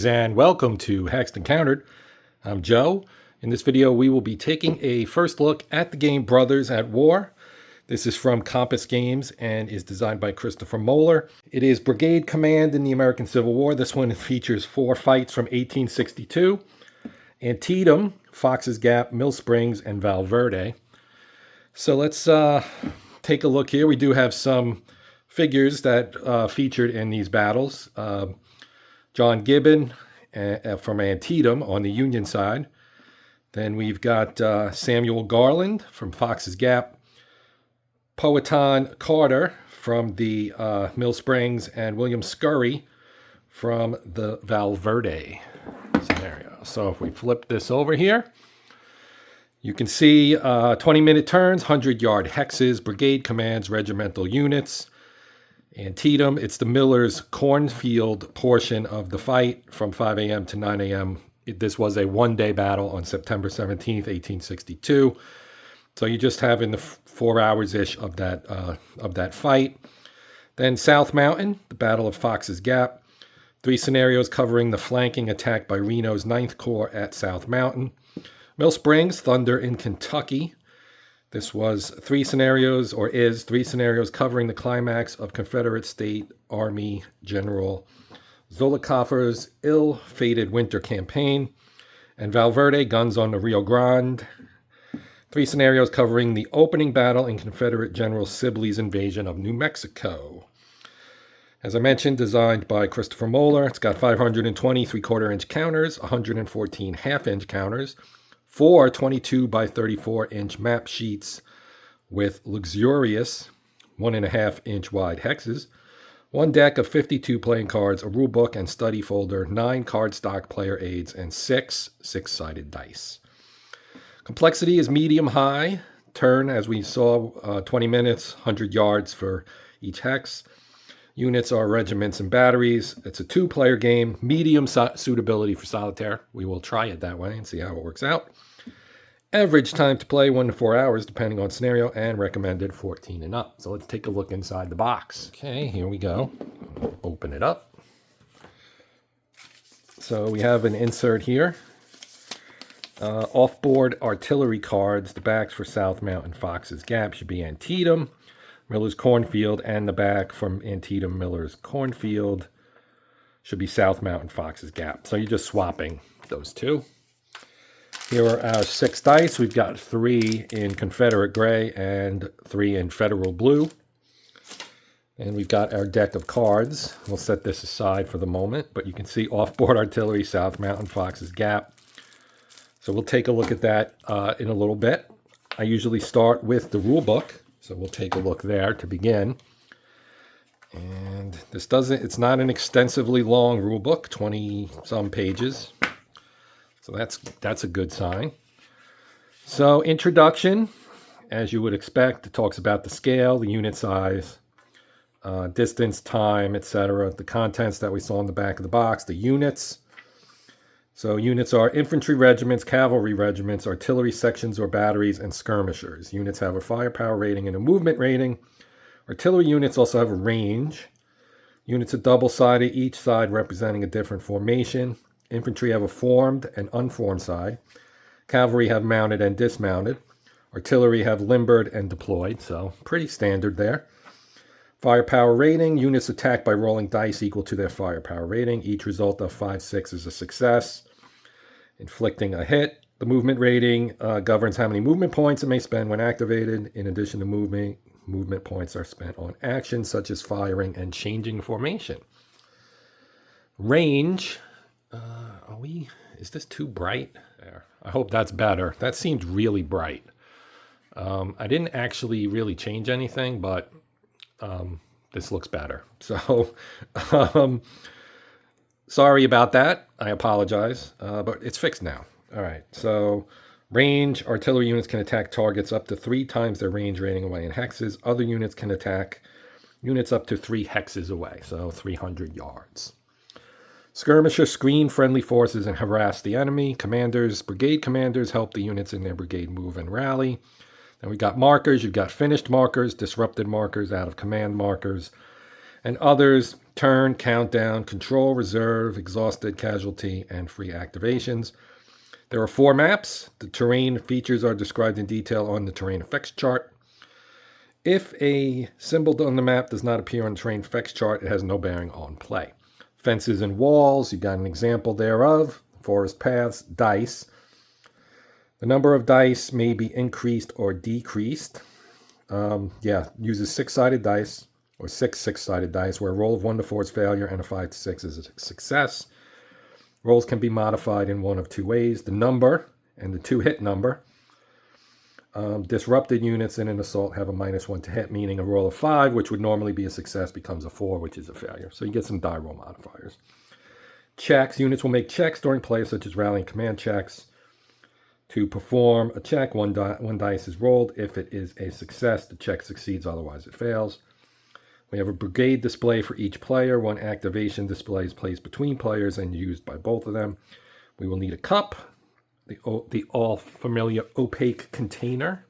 Greetings and welcome to Hexed Encountered. I'm Joe. In this video we will be taking a first look at the game Brothers at War. This is from Compass Games and is designed by Christopher Moeller. It is Brigade Command in the American Civil War. This one features 4 fights from 1862. Antietam, Fox's Gap, Mill Springs, and Valverde. So let's take a look here. We do have some figures that featured in these battles. John Gibbon from Antietam on the Union side. Then we've got Samuel Garland from Fox's Gap, Powhatan Carter from the Mill Springs, and William Scurry from the Valverde scenario. So if we flip this over here, you can see 20-minute turns, 100-yard hexes, brigade commands, regimental units. Antietam, it's the Miller's cornfield portion of the fight from 5 a.m. to 9 a.m. This was a one-day battle on September 17th, 1862. So you just have in the 4 hours-ish of that fight. Then South Mountain, the Battle of Fox's Gap. 3 scenarios covering the flanking attack by Reno's 9th Corps at South Mountain. Mill Springs, Thunder in Kentucky. This was 3 scenarios, or is 3 scenarios covering the climax of Confederate State Army General Zollicoffer's ill-fated winter campaign. And Valverde, Guns on the Rio Grande. 3 scenarios covering the opening battle in Confederate General Sibley's invasion of New Mexico. As I mentioned, designed by Christopher Moeller. It's got 520 3/4-inch counters, 114 half-inch counters, 4 22 by 34-inch map sheets with luxurious 1.5-inch wide hexes, 1 deck of 52 playing cards, a rulebook and study folder, 9 cardstock player aids, and 6 6-sided dice. Complexity is medium-high. Turn, as we saw, 20 minutes, 100 yards for each hex. Units are regiments and batteries. It's a 2-player game. Medium suitability for solitaire. We will try it that way and see how it works out. Average time to play 1 to 4 hours, depending on scenario, and recommended 14 and up. So let's take a look inside the box. Okay, here we go. Open it up. So we have an insert here. Off-board artillery cards. The backs for South Mountain Fox's Gap should be Antietam, Miller's Cornfield, and the back from Antietam Miller's Cornfield should be South Mountain Fox's Gap. So you're just swapping those two. Here are our 6 dice. We've got 3 in Confederate gray and 3 in Federal blue. And we've got our deck of cards. We'll set this aside for the moment, but you can see off-board artillery, South Mountain Fox's Gap. So we'll take a look at that in a little bit. I usually start with the rule book. So we'll take a look there to begin. And this it's not an extensively long rule book, 20-some pages. So that's a good sign. So introduction, as you would expect, it talks about the scale, the unit size, distance, time, etc. The contents that we saw in the back of the box, the units. So units are infantry regiments, cavalry regiments, artillery sections or batteries, and skirmishers. Units have a firepower rating and a movement rating. Artillery units also have a range. Units are double-sided, each side representing a different formation. Infantry have a formed and unformed side. Cavalry have mounted and dismounted. Artillery have limbered and deployed, so pretty standard there. Firepower rating, units attack by rolling dice equal to their firepower rating. Each result of 5-6 is a success, inflicting a hit. The movement rating governs how many movement points it may spend when activated. In addition to movement points are spent on actions such as firing and changing formation. Range, is this too bright? There. I hope that's better. That seemed really bright. I didn't actually really change anything, but this looks better. So, sorry about that. I apologize, but it's fixed now. All right, so range, artillery units can attack targets up to 3 times their range rating away in hexes. Other units can attack units up to 3 hexes away, so 300 yards. Skirmishers screen friendly forces and harass the enemy. Commanders, brigade commanders help the units in their brigade move and rally. Then we got markers. You've got finished markers, disrupted markers, out of command markers. And others: turn, countdown, control, reserve, exhausted, casualty, and free activations. There are 4 maps. The terrain features are described in detail on the terrain effects chart. If a symbol on the map does not appear on the terrain effects chart, it has no bearing on play. Fences and walls, you've got an example thereof. Forest paths, dice. The number of dice may be increased or decreased. Uses 6-sided dice, or 6 6-sided dice, where a roll of 1 to 4 is failure and a 5 to 6 is a success. Rolls can be modified in one of 2 ways: the number and the 2-hit number. Disrupted units in an assault have a -1 to hit, meaning a roll of 5, which would normally be a success, becomes a 4, which is a failure. So you get some die roll modifiers. Checks. Units will make checks during play, such as rallying command checks. To perform a check, one dice is rolled. If it is a success, the check succeeds, otherwise it fails. We have a brigade display for each player. 1 activation display is placed between players and used by both of them. We will need a cup, the all familiar opaque container.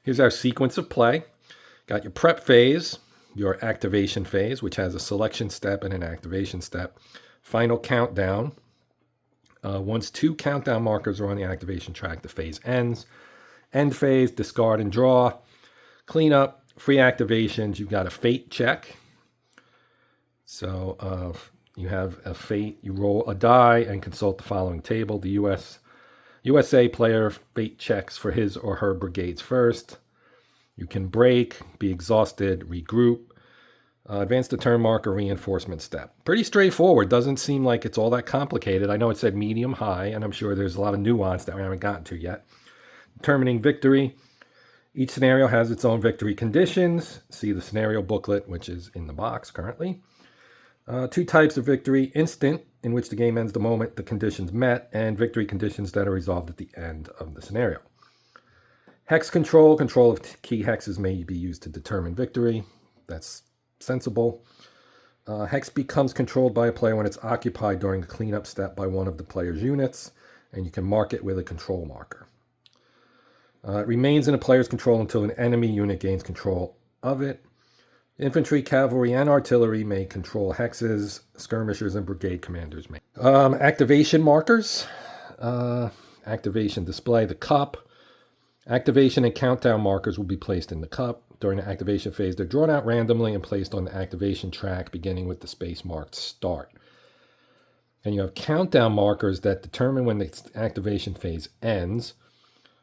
Here's our sequence of play. Got your prep phase, your activation phase, which has a selection step and an activation step. Final countdown. Once 2 countdown markers are on the activation track, the phase ends. End phase, discard and draw. Cleanup, free activations. You've got a fate check. So you have a fate. You roll a die and consult the following table. The USA player fate checks for his or her brigades first. You can break, be exhausted, regroup. Advance the turn marker, reinforcement step. Pretty straightforward. Doesn't seem like it's all that complicated. I know it said medium, high, and I'm sure there's a lot of nuance that we haven't gotten to yet. Determining victory. Each scenario has its own victory conditions. See the scenario booklet, which is in the box currently. 2 types of victory: instant, in which the game ends the moment the conditions met, and victory conditions that are resolved at the end of the scenario. Hex control. Control of key hexes may be used to determine victory. That's sensible. Hex becomes controlled by a player when it's occupied during the cleanup step by one of the player's units, and you can mark it with a control marker. It remains in a player's control until an enemy unit gains control of it. Infantry, cavalry, and artillery may control hexes. Skirmishers and brigade commanders may. Activation markers. Activation display, the cup. Activation and countdown markers will be placed in the cup. During the activation phase, they're drawn out randomly and placed on the activation track, beginning with the space marked start. And you have countdown markers that determine when the activation phase ends.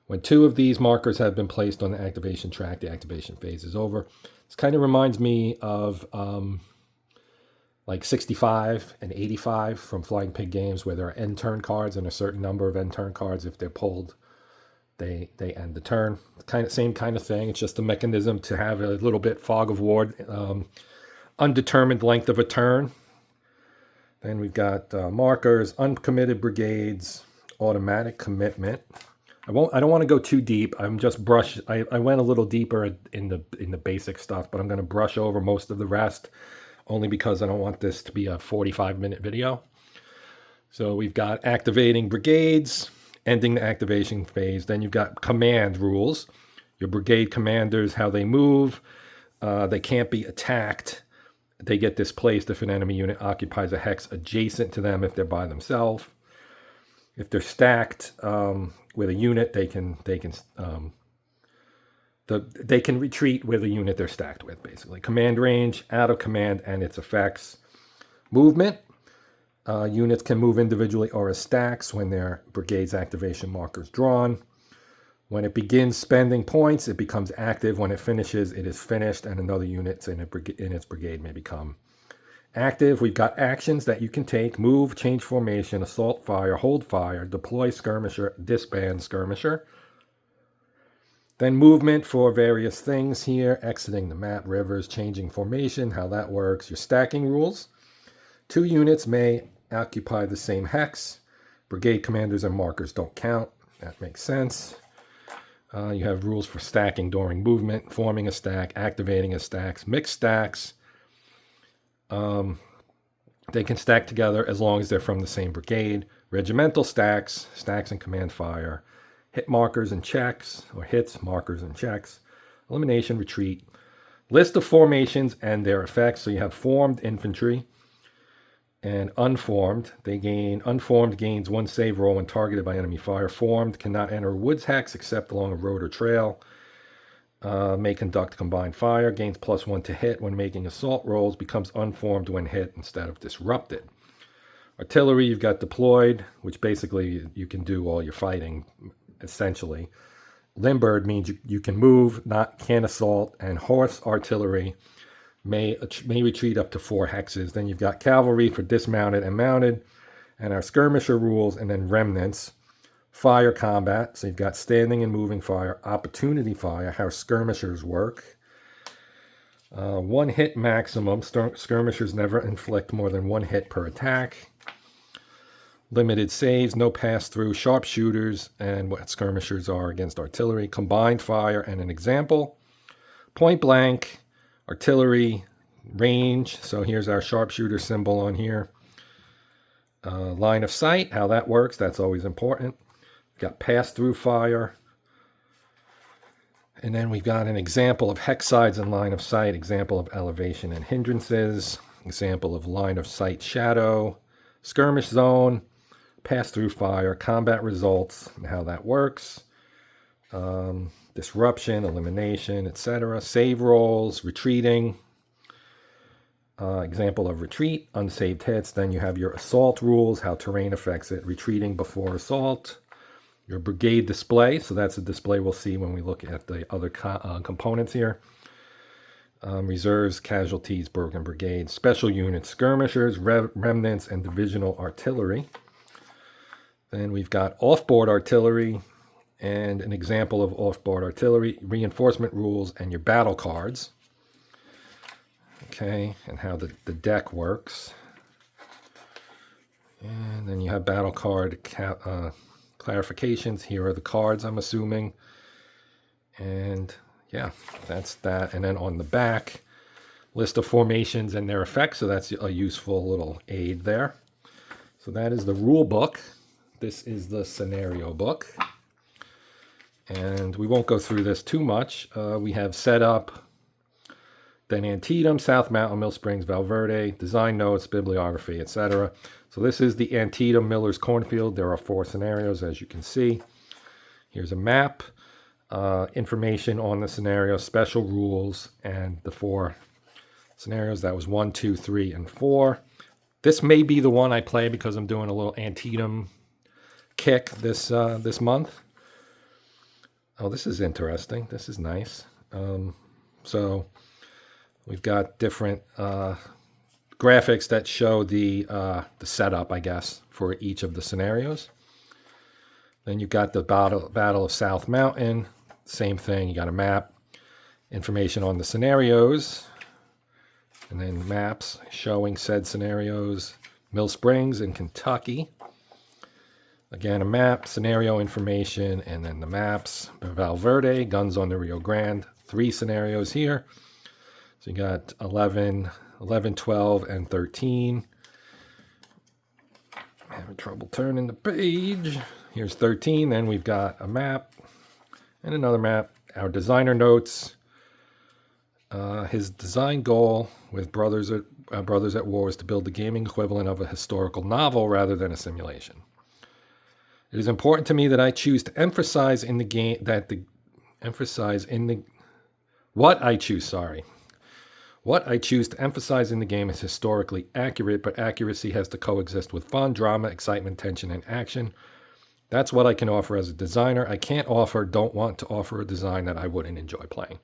When 2 of these markers have been placed on the activation track, the activation phase is over. This kind of reminds me of like 65 and 85 from Flying Pig games, where there are end turn cards, and a certain number of end turn cards, if they're pulled, they end the turn. Same kind of thing. It's just a mechanism to have a little bit fog of war, undetermined length of a turn. Then we've got markers, uncommitted brigades, automatic commitment. I don't want to go too deep. I'm just I went a little deeper in the basic stuff, but I'm going to brush over most of the rest, only because I don't want this to be a 45-minute video. So we've got activating brigades, ending the activation phase. Then you've got command rules. Your brigade commanders, how they move. They can't be attacked. They get displaced if an enemy unit occupies a hex adjacent to them if they're by themselves. If they're stacked with a unit, they can retreat with a unit they're stacked with, basically. Command range, out of command, and its effects. Movement. Units can move individually or as stacks when their brigade's activation marker is drawn. When it begins spending points, it becomes active. When it finishes, it is finished, and another unit in its brigade may become active. We've got actions that you can take: move, change formation, assault fire, hold fire, deploy skirmisher, disband skirmisher. Then movement for various things here: exiting the map, rivers, changing formation, how that works. Your stacking rules: 2 units may occupy the same hex. Brigade commanders and markers don't count. That makes sense. You have rules for stacking during movement: forming a stack, activating a stack, mixed stacks. They can stack together as long as they're from the same brigade. Regimental stacks, stacks and command fire. Hit markers and checks, or hits, markers and checks. Elimination, retreat. List of formations and their effects. So you have formed infantry and unformed. Unformed gains 1 save roll when targeted by enemy fire. Formed cannot enter a woods hex except along a road or trail. May conduct combined fire. Gains +1 to hit when making assault rolls. Becomes unformed when hit instead of disrupted. Artillery, you've got deployed, which basically you can do all your fighting, essentially. Limbered means you can move, can't assault. And horse artillery may retreat up to 4 hexes. Then you've got cavalry for dismounted and mounted, and our skirmisher rules, and then remnants. Fire combat, so you've got standing and moving fire, opportunity fire, how skirmishers work. 1 hit maximum, skirmishers never inflict more than 1 hit per attack. Limited saves, no pass-through, sharpshooters, and what skirmishers are against artillery. Combined fire and an example. Point blank, artillery, range, so here's our sharpshooter symbol on here. Line of sight, how that works, that's always important. Got pass-through fire. And then we've got an example of hex sides and line of sight, example of elevation and hindrances, example of line of sight shadow, skirmish zone, pass-through fire, combat results, and how that works. Disruption, elimination, etc. Save rolls, retreating. Example of retreat, unsaved hits. Then you have your assault rules, how terrain affects it, retreating before assault. Your brigade display, so that's a display we'll see when we look at the other components here. Reserves, casualties, broken brigades, special units, skirmishers, remnants, and divisional artillery. Then we've got off-board artillery and an example of off-board artillery, reinforcement rules, and your battle cards. Okay, and how the deck works. And then you have battle card clarifications. Here are the cards, I'm assuming. And yeah, that's that. And then on the back, list of formations and their effects. So that's a useful little aid there. So that is the rule book. This is the scenario book. And we won't go through this too much. We have set up, then Antietam, South Mountain, Mill Springs, Valverde, design notes, bibliography, etc. So this is the Antietam Miller's Cornfield. There are 4 scenarios, as you can see. Here's a map, information on the scenario, special rules, and the 4 scenarios. That was 1, 2, 3, and 4. This may be the one I play because I'm doing a little Antietam kick this month. Oh, this is interesting. This is nice. So we've got different graphics that show the setup, I guess, for each of the scenarios. Then you've got the Battle of South Mountain. Same thing. You got a map, information on the scenarios, and then maps showing said scenarios. Mill Springs in Kentucky. Again, a map, scenario information, and then the maps. Valverde, guns on the Rio Grande. 3 scenarios here. So you got 11, 12, and 13. Having trouble turning the page. Here's 13. Then we've got a map and another map. Our designer notes. His design goal with Brothers at War is to build the gaming equivalent of a historical novel rather than a simulation. It is important to me that I choose to emphasize in the game what I choose to emphasize in the game is historically accurate, but accuracy has to coexist with fun, drama, excitement, tension, and action. That's what I can offer as a designer. I don't want to offer a design that I wouldn't enjoy playing.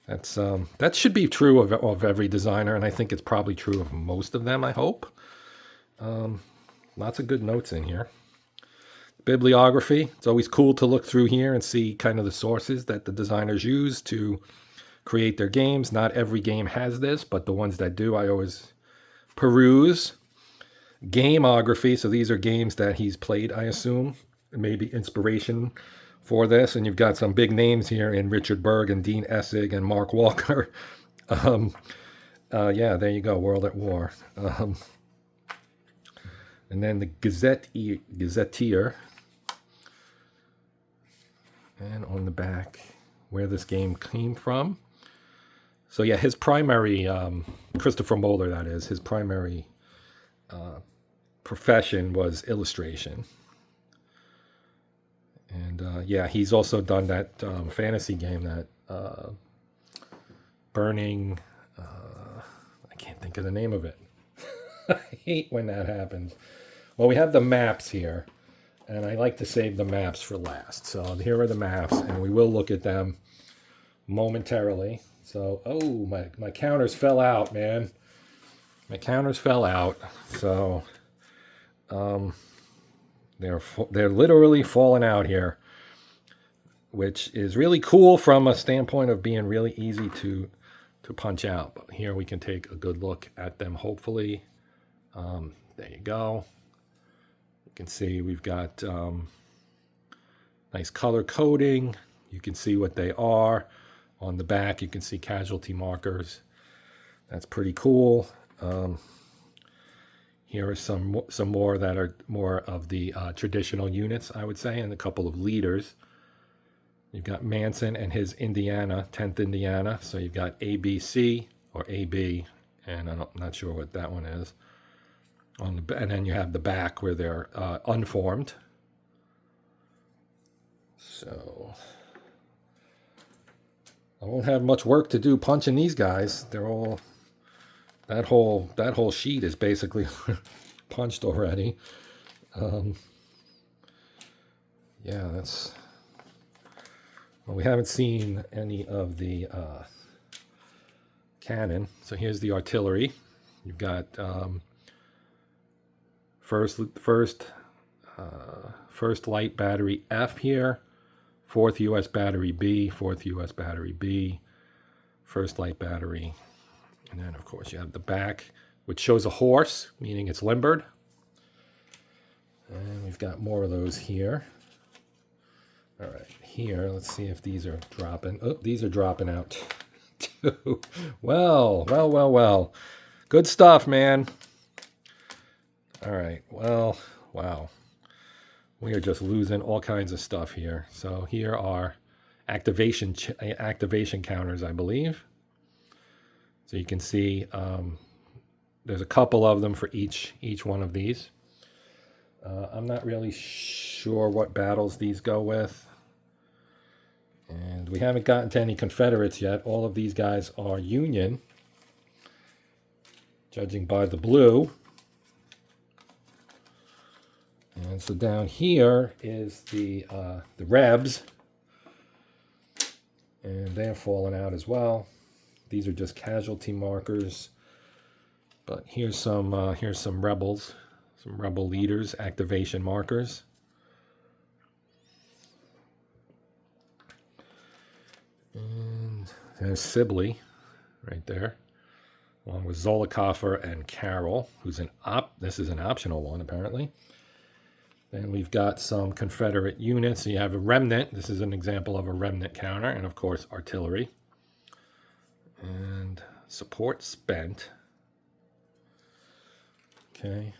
That should be true of every designer, and I think it's probably true of most of them, I hope. Lots of good notes in here. Bibliography. It's always cool to look through here and see kind of the sources that the designers use to create their games. Not every game has this, but the ones that do, I always peruse. Gameography. So these are games that he's played, I assume. Maybe inspiration for this. And you've got some big names here in Richard Berg and Dean Essig and Mark Walker. Yeah, there you go. World at War. And then the Gazetteer. And on the back, where this game came from. So yeah, his primary, Christopher Moeller, that is, his primary profession was illustration. And yeah, he's also done that fantasy game, that Burning, I can't think of the name of it. I hate when that happens. Well, we have the maps here, and I like to save the maps for last. So here are the maps, and we will look at them momentarily. So, oh, my counters fell out, man. My counters fell out. So, they're literally falling out here, which is really cool from a standpoint of being really easy to punch out. But here we can take a good look at them, hopefully. There you go. You can see we've got nice color coding. You can see what they are. On the back, you can see casualty markers. That's pretty cool. Here are some more that are more of the traditional units, I would say, and a couple of leaders. You've got Manson and his Indiana, 10th Indiana. So you've got ABC or AB, and I'm not sure what that one is. And then you have the back where they're unformed. So I won't have much work to do punching these guys. They're all, that whole sheet is basically punched already. Yeah, that's. Well, we haven't seen any of the cannon. So here's the artillery. You've got first light battery F here, 4th U.S. battery B, 4th U.S. battery B, first light battery, and then of course you have the back, which shows a horse, meaning it's limbered. And we've got more of those here. All right, here, let's see if these are dropping. Oh, these are dropping out too. Well. Good stuff, man. All right, well, wow. We are just losing all kinds of stuff here. So here are activation counters, I believe. So you can see there's a couple of them for each one of these. I'm not really sure what battles these go with. And we haven't gotten to any Confederates yet. All of these guys are Union, judging by the blue. And so down here is the Rebs, and they're falling out as well. These are just casualty markers. But here's some rebels, some rebel leaders, activation markers. And there's Sibley right there, along with Zollicoffer and Carroll, who's this is an optional one apparently. Then we've got some Confederate units. So you have a remnant. This is an example of a remnant counter, and of course artillery. And support spent. Okay.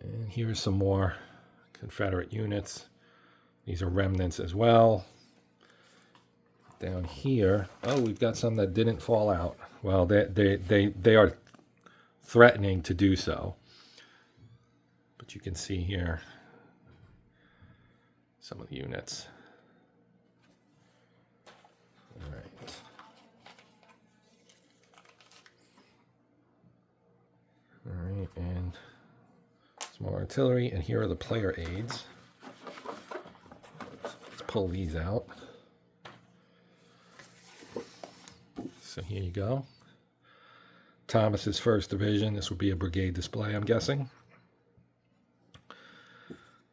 And here's some more Confederate units. These are remnants as well. Down here, oh, we've got some that didn't fall out. Well, they are threatening to do so. But you can see here some of the units. All right. All right, and some more artillery, and here are the player aids. Let's pull these out. So here you go. Thomas's 1st Division. This would be a brigade display, I'm guessing.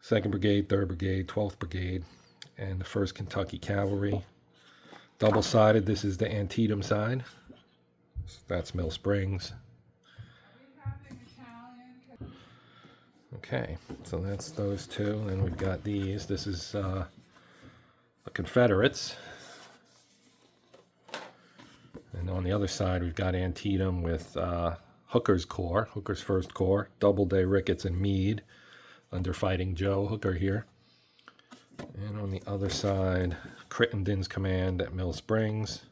2nd Brigade, 3rd Brigade, 12th Brigade, and the 1st Kentucky Cavalry. Double-sided, this is the Antietam side. That's Mill Springs. Okay, so that's those two. And we've got these. This is the Confederates. And on the other side, we've got Antietam with Hooker's Corps, Hooker's 1st Corps, Doubleday, Ricketts, and Meade under Fighting Joe Hooker here. And on the other side, Crittenden's command at Mill Springs.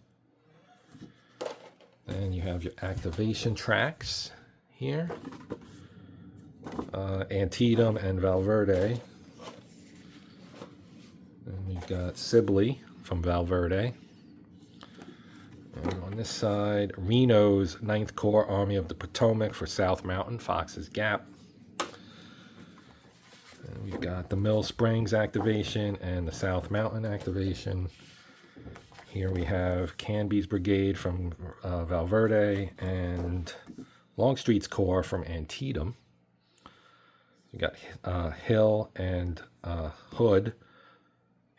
And you have your activation tracks here. Antietam and Valverde. And we've got Sibley from Valverde. And on this side, Reno's 9th Corps Army of the Potomac for South Mountain, Fox's Gap. And we've got the Mill Springs activation and the South Mountain activation. Here we have Canby's Brigade from Valverde and Longstreet's Corps from Antietam. We got Hill and Hood,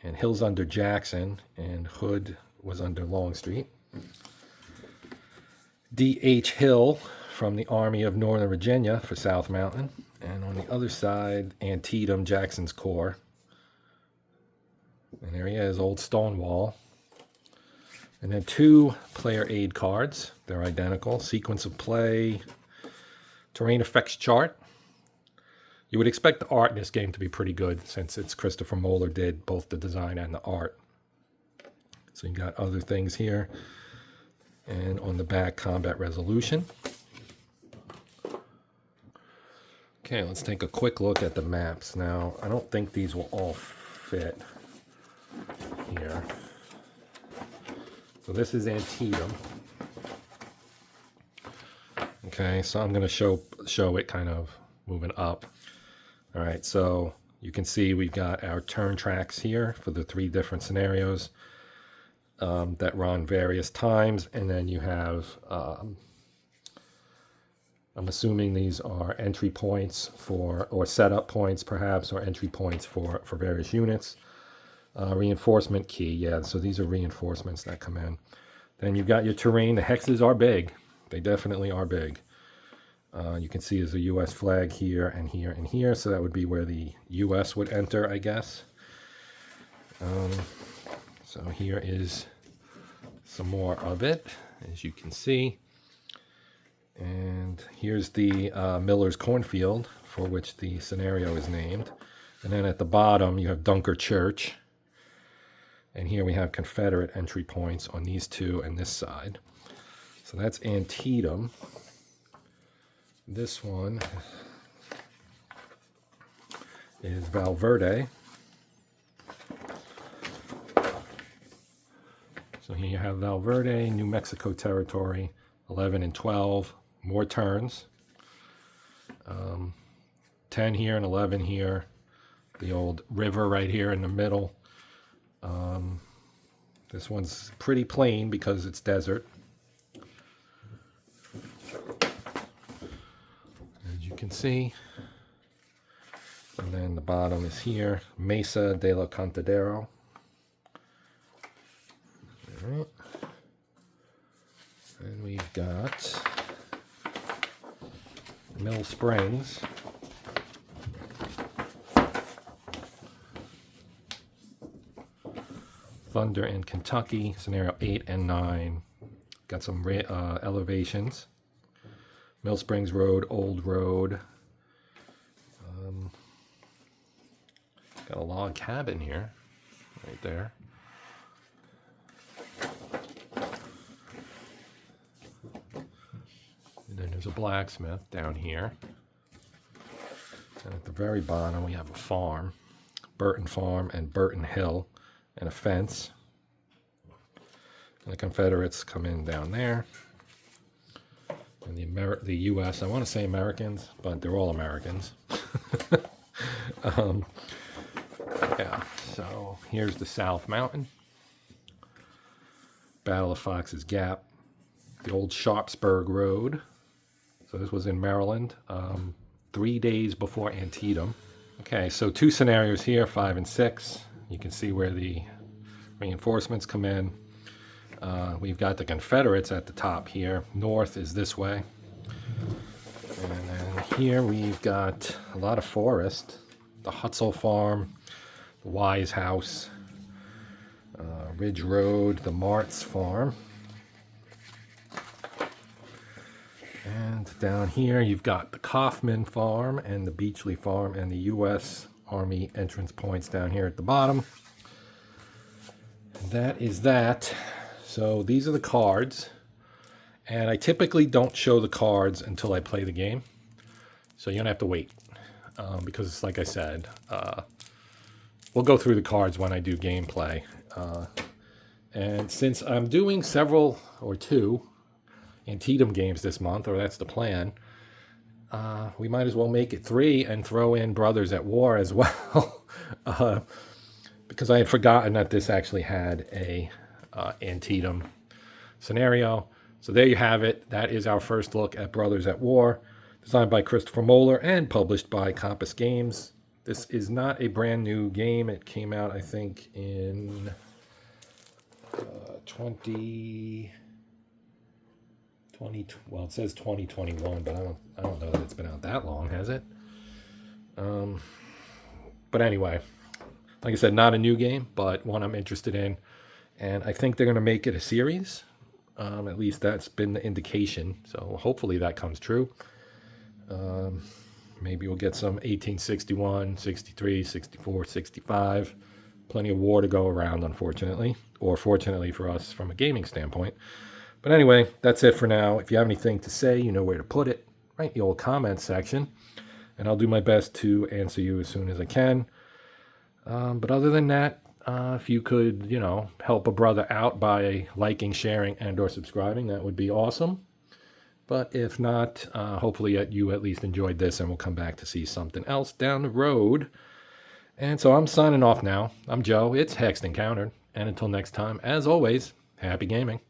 and Hill's under Jackson, and Hood was under Longstreet. D.H. Hill from the Army of Northern Virginia for South Mountain, and on the other side, Antietam, Jackson's Corps. And there he is, Old Stonewall. And then 2 player aid cards. They're identical. Sequence of play, terrain effects chart. You would expect the art in this game to be pretty good since it's Christopher Moeller did both the design and the art. So you got other things here. And on the back, combat resolution. Okay, let's take a quick look at the maps. Now, I don't think these will all fit here. So this is Antietam. Okay, so I'm going to show it kind of moving up. All right, so you can see we've got our turn tracks here for the 3 different scenarios that run various times, and then you have, I'm assuming these are entry points for, or setup points perhaps, or entry points for various units. Reinforcement key, yeah, so these are reinforcements that come in. Then you've got your terrain. The hexes are big. They definitely are big. You can see there's a U.S. flag here and here and here, so that would be where the U.S. would enter, I guess. So here is some more of it, as you can see. And here's the Miller's Cornfield, for which the scenario is named. And then at the bottom, you have Dunker Church. And here we have Confederate entry points on these 2 and this side. So that's Antietam. This one is Valverde. So here you have Valverde, New Mexico territory, 11 and 12, more turns. 10 here and 11 here. The old river right here in the middle. This one's pretty plain because it's desert. As you can see. And then the bottom is here, Mesa de la Contadero. All right. And we've got Mill Springs. Thunder in Kentucky, scenario 8 and 9. Got some elevations. Mill Springs Road, Old Road. Got a log cabin here, right there. And then there's a blacksmith down here. And at the very bottom we have a farm, Burton Farm and Burton Hill. And a fence. And the Confederates come in down there. And the U.S., I want to say Americans, but they're all Americans. Yeah, so here's the South Mountain. Battle of Fox's Gap. The old Sharpsburg Road. So this was in Maryland, 3 days before Antietam. Okay, so 2 scenarios here, 5 and 6. You can see where the reinforcements come in. We've got the Confederates at the top here. North is this way. And then here we've got a lot of forest. The Hutzel Farm, the Wise House, Ridge Road, the Martz Farm. And down here you've got the Kaufman Farm and the Beachley Farm and the U.S. Army entrance points down here at the bottom. And that is that. So these are the cards. And I typically don't show the cards until I play the game. So you're going to have to wait. Because, like I said, we'll go through the cards when I do gameplay. And since I'm doing several or two Antietam games this month, or that's the plan, we might as well make it 3 and throw in Brothers at War as well. Because I had forgotten that this actually had a Antietam scenario. So there you have it. That is our first look at Brothers at War, designed by Christopher Moeller and published by Compass Games. This is not a brand new game. It came out, I think, in 20, well, it says 2021, but I don't know that it's been out that long, has it? But anyway, like I said, not a new game, but one I'm interested in. And I think they're going to make it a series. At least that's been the indication. So hopefully that comes true. Maybe we'll get some 1861, 63, 64, 65. Plenty of war to go around, unfortunately. Or fortunately for us from a gaming standpoint. But anyway, that's it for now. If you have anything to say, you know where to put it. Right in the old comments section. And I'll do my best to answer you as soon as I can. But other than that, if you could, help a brother out by liking, sharing, and or subscribing, that would be awesome. But if not, hopefully you at least enjoyed this and we'll come back to see something else down the road. And so I'm signing off now. I'm Joe. It's Hexed Encountered. And until next time, as always, happy gaming.